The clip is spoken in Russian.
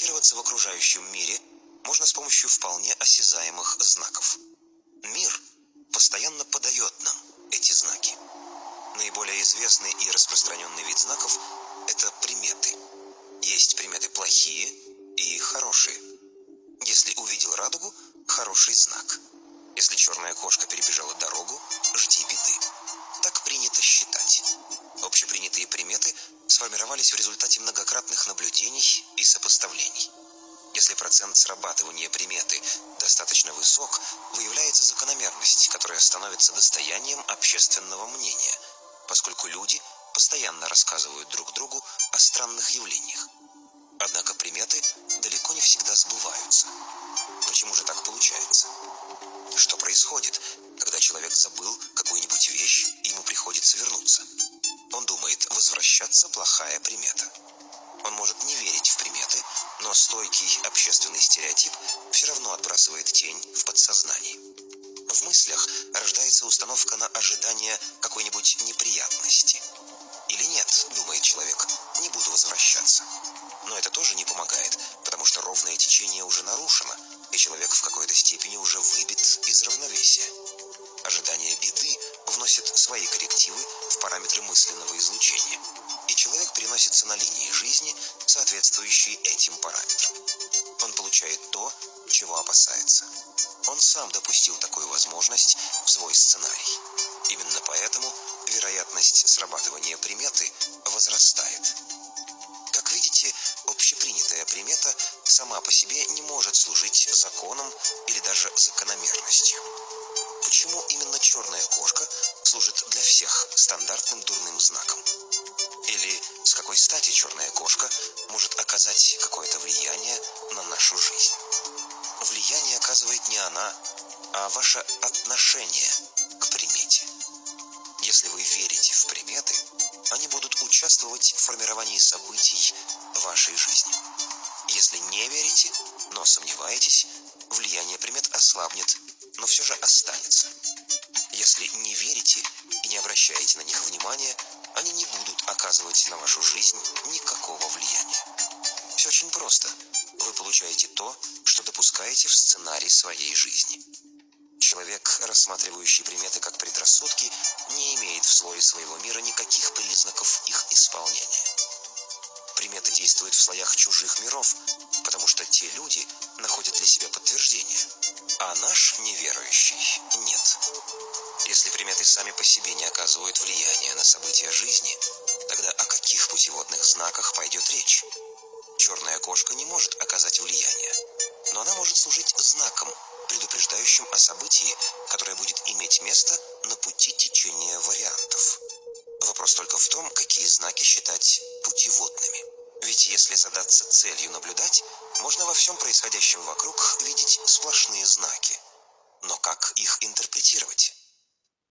Ориентироваться в окружающем мире можно с помощью вполне осязаемых знаков. Мир постоянно подает нам эти знаки. Наиболее известный и распространенный вид знаков – это приметы. Есть приметы плохие и хорошие. Если увидел радугу – хороший знак. Если черная кошка перебежала дорогу – жди беды. Так принято считать. Общепринятые приметы сформировались в результате многократных наблюдений и сопоставлений. Если процент срабатывания приметы достаточно высок, выявляется закономерность, которая становится достоянием общественного мнения, поскольку люди постоянно рассказывают друг другу о странных явлениях. Однако приметы далеко не всегда сбываются. Почему же так получается? Что происходит, когда человек забыл какую-нибудь вещь, и ему приходится вернуться? Он думает, возвращаться – плохая примета. Он может не верить в приметы, но стойкий общественный стереотип все равно отбрасывает тень в подсознании. В мыслях рождается установка на ожидание какой-нибудь неприятности. Или нет, думает человек, не буду возвращаться. Но это тоже не помогает, потому что ровное течение уже нарушено, и человек в какой-то степени уже выбит из равновесия. Ожидание беды вносит свои коррективы в параметры мысленного излучения, и человек переносится на линии жизни, соответствующие этим параметрам. Он получает то, чего опасается. Он сам допустил такую возможность в свой сценарий. Именно поэтому вероятность срабатывания приметы возрастает. Как видите, общепринятая примета сама по себе не может служить законом или даже закономерностью. Почему именно черная кошка служит для всех стандартным дурным знаком? Или с какой стати черная кошка может оказать какое-то влияние на нашу жизнь? Влияние оказывает не она, а ваше отношение к примете. Если вы верите в приметы, они будут участвовать в формировании событий вашей жизни. Если не верите, но сомневаетесь, влияние примет ослабнет, но все же останется. Если не верите и не обращаете на них внимания, они не будут оказывать на вашу жизнь никакого влияния. Все очень просто. Вы получаете то, что допускаете в сценарий своей жизни. Человек, рассматривающий приметы как предрассудки, не имеет в слое своего мира никаких признаков их исполнения. Приметы действуют в слоях чужих миров, потому что те люди находят для себя подтверждение, а наш неверующий нет. Если приметы сами по себе не оказывают влияния на события жизни, тогда о каких путеводных знаках пойдет речь? Черная кошка не может оказать влияние, но она может служить знаком, предупреждающим о событии, которое будет иметь место на пути течения вариантов. Вопрос только в том, какие знаки считать путеводными. Ведь если задаться целью наблюдать, можно во всем происходящем вокруг видеть сплошные знаки. Но как их интерпретировать?